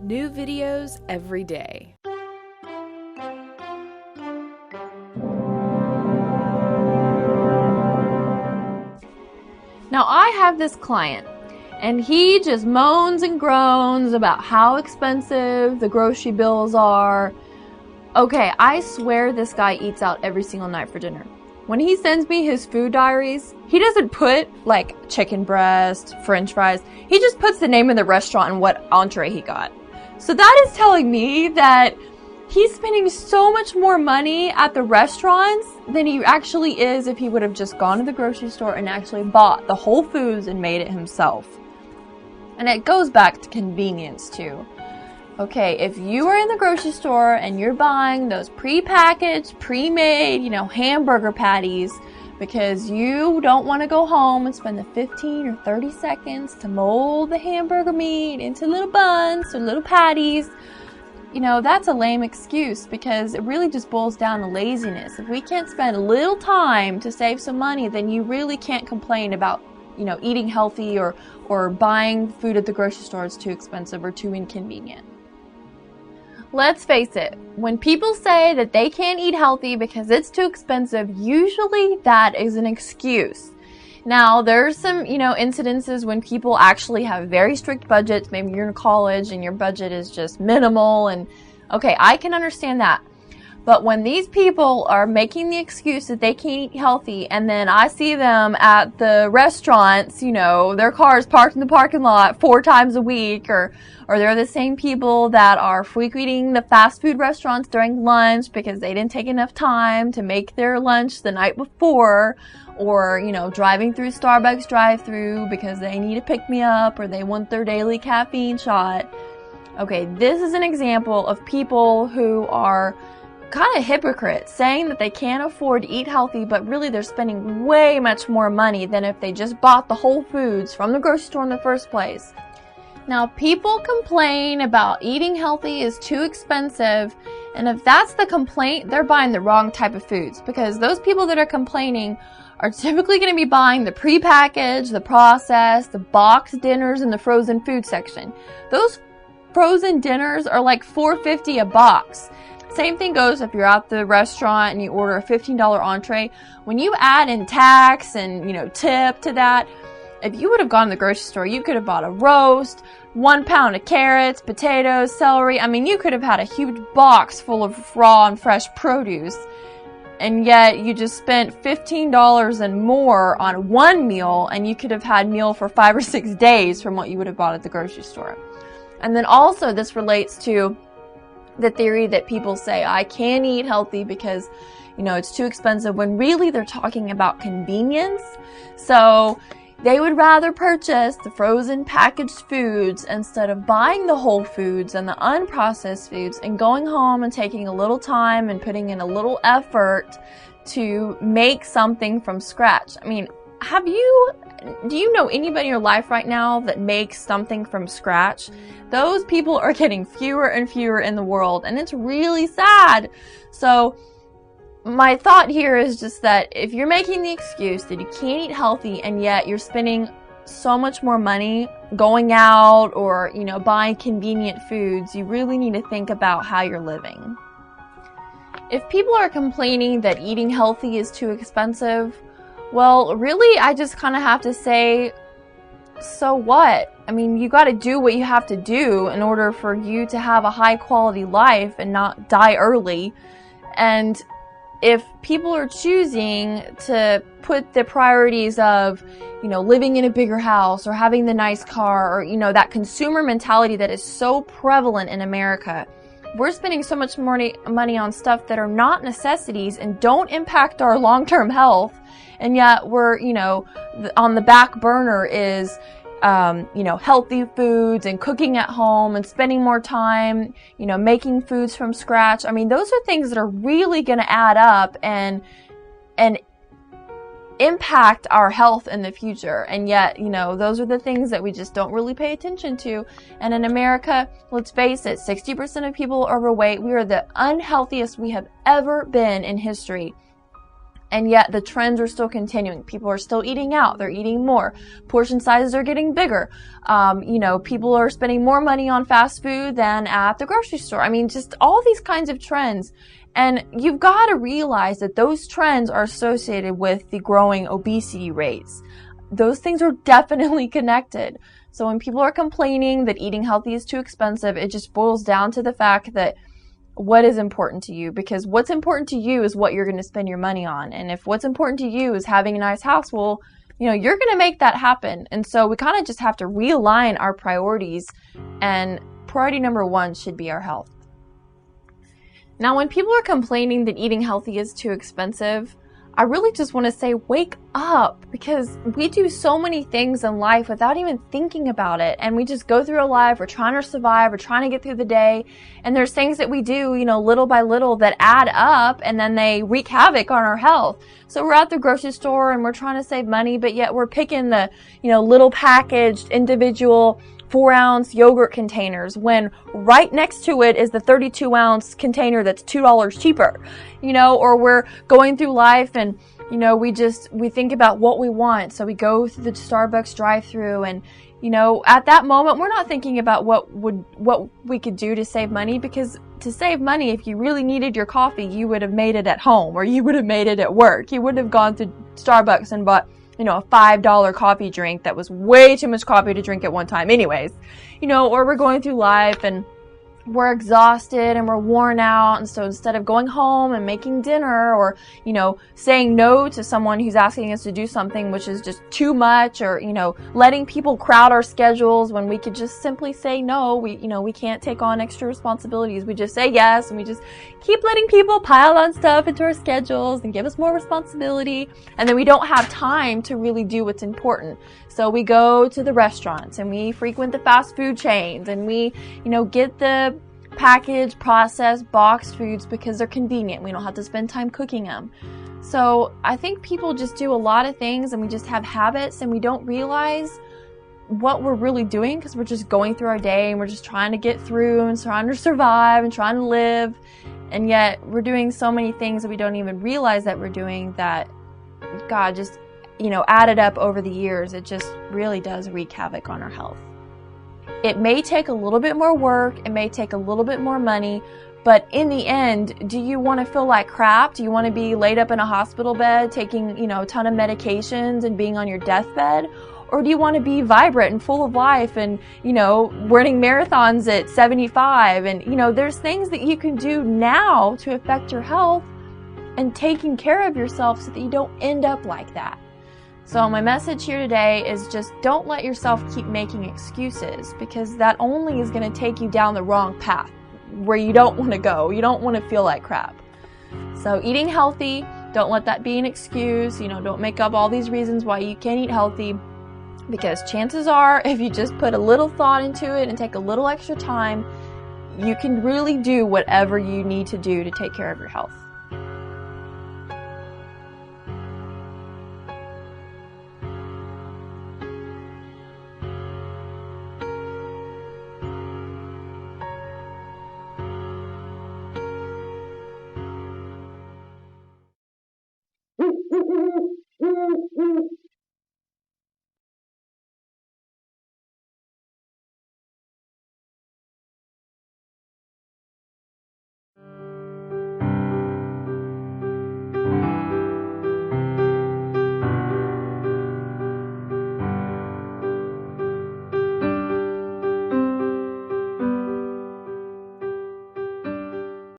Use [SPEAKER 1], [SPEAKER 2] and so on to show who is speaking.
[SPEAKER 1] New videos every day.
[SPEAKER 2] Now I have this client, and he just moans and groans about how expensive the grocery bills are. Okay, I swear this guy eats out every single night for dinner. When he sends me his food diaries, he doesn't put like chicken breast, french fries. He just puts the name of the restaurant and what entree he got. So that is telling me that he's spending so much more money at the restaurants than he actually is if he would have just gone to the grocery store and actually bought the whole foods and made it himself. And it goes back to convenience too. Okay, if you are in the grocery store and you're buying those pre-packaged, pre-made, hamburger patties because you don't want to go home and spend the 15 or 30 seconds to mold the hamburger meat into little buns or little patties, that's a lame excuse because it really just boils down to laziness. If we can't spend a little time to save some money, then you really can't complain about, eating healthy or buying food at the grocery store is too expensive or too inconvenient. Let's face it, when people say that they can't eat healthy because it's too expensive, usually that is an excuse. Now, there's some, incidences when people actually have very strict budgets. Maybe you're in college and your budget is just minimal and, okay, I can understand that. But when these people are making the excuse that they can't eat healthy and then I see them at the restaurants, their cars parked in the parking lot 4 times a week or they're the same people that are frequenting the fast food restaurants during lunch because they didn't take enough time to make their lunch the night before or, driving through Starbucks drive-thru because they need to pick me up or they want their daily caffeine shot. Okay, this is an example of people who are kind of hypocrites, saying that they can't afford to eat healthy, but really they're spending way much more money than if they just bought the whole foods from the grocery store in the first place. Now, people complain about eating healthy is too expensive, and if that's the complaint, they're buying the wrong type of foods, because those people that are complaining are typically going to be buying the prepackaged, the processed, the boxed dinners in the frozen food section. Those frozen dinners are like $4.50 a box. Same thing goes if you're at the restaurant and you order a $15 entree. When you add in tax and, tip to that, if you would have gone to the grocery store, you could have bought a roast, 1 pound of carrots, potatoes, celery. You could have had a huge box full of raw and fresh produce. And yet you just spent $15 and more on one meal, and you could have had meal for 5 or 6 days from what you would have bought at the grocery store. And then also this relates to the theory that people say, I can't eat healthy because, it's too expensive, when really they're talking about convenience. So they would rather purchase the frozen packaged foods instead of buying the whole foods and the unprocessed foods and going home and taking a little time and putting in a little effort to make something from scratch. Do you know anybody in your life right now that makes something from scratch? Those people are getting fewer and fewer in the world, and it's really sad. So my thought here is just that if you're making the excuse that you can't eat healthy and yet you're spending so much more money going out or, buying convenient foods, you really need to think about how you're living. If people are complaining that eating healthy is too expensive, well, really, I just kind of have to say, so what? You got to do what you have to do in order for you to have a high quality life and not die early. And if people are choosing to put the priorities of, living in a bigger house or having the nice car or, that consumer mentality that is so prevalent in America, we're spending so much more money on stuff that are not necessities and don't impact our long-term health. And yet we're, on the back burner is, healthy foods and cooking at home and spending more time, making foods from scratch. Those are things that are really going to add up and impact our health in the future. And yet, those are the things that we just don't really pay attention to. And in America, let's face it, 60% of people are overweight. We are the unhealthiest we have ever been in history. And yet the trends are still continuing. People are still eating out. They're eating more. Portion sizes are getting bigger. People are spending more money on fast food than at the grocery store. I mean, just all these kinds of trends. And you've got to realize that those trends are associated with the growing obesity rates. Those things are definitely connected. So when people are complaining that eating healthy is too expensive, it just boils down to the fact that what is important to you, because what's important to you is what you're going to spend your money on. And if what's important to you is having a nice house, well, you're going to make that happen. And so we kind of just have to realign our priorities, and priority number one should be our health. Now, when people are complaining that eating healthy is too expensive, I really just want to say, wake up, because we do so many things in life without even thinking about it. And we just go through our life, we're trying to survive, we're trying to get through the day. And there's things that we do, little by little that add up, and then they wreak havoc on our health. So we're at the grocery store and we're trying to save money, but yet we're picking the, little packaged individual 4-ounce yogurt containers when right next to it is the 32-ounce container that's $2 cheaper, or we're going through life and, we think about what we want. So we go through the Starbucks drive-thru and, at that moment, we're not thinking about what we could do to save money, because to save money, if you really needed your coffee, you would have made it at home, or you would have made it at work. You wouldn't have gone to Starbucks and bought a $5 coffee drink that was way too much coffee to drink at one time anyways. Or we're going through life and we're exhausted and we're worn out, and so instead of going home and making dinner, or saying no to someone who's asking us to do something which is just too much, or letting people crowd our schedules when we could just simply say no, we can't take on extra responsibilities. We just say yes, and we just keep letting people pile on stuff into our schedules and give us more responsibility, and then we don't have time to really do what's important. So we go to the restaurants and we frequent the fast food chains, and we get the packaged, processed, boxed foods because they're convenient. We don't have to spend time cooking them. So I think people just do a lot of things, and we just have habits, and we don't realize what we're really doing, because we're just going through our day and we're just trying to get through and trying to survive and trying to live. And yet we're doing so many things that we don't even realize that we're doing, that God just, added up over the years, it just really does wreak havoc on our health. It may take a little bit more work, it may take a little bit more money, but in the end, do you want to feel like crap? Do you want to be laid up in a hospital bed taking, a ton of medications and being on your deathbed? Or do you want to be vibrant and full of life and, running marathons at 75? And, there's things that you can do now to affect your health and taking care of yourself so that you don't end up like that. So my message here today is just don't let yourself keep making excuses, because that only is going to take you down the wrong path where you don't want to go. You don't want to feel like crap. So eating healthy, don't let that be an excuse. Don't make up all these reasons why you can't eat healthy, because chances are, if you just put a little thought into it and take a little extra time, you can really do whatever you need to do to take care of your health.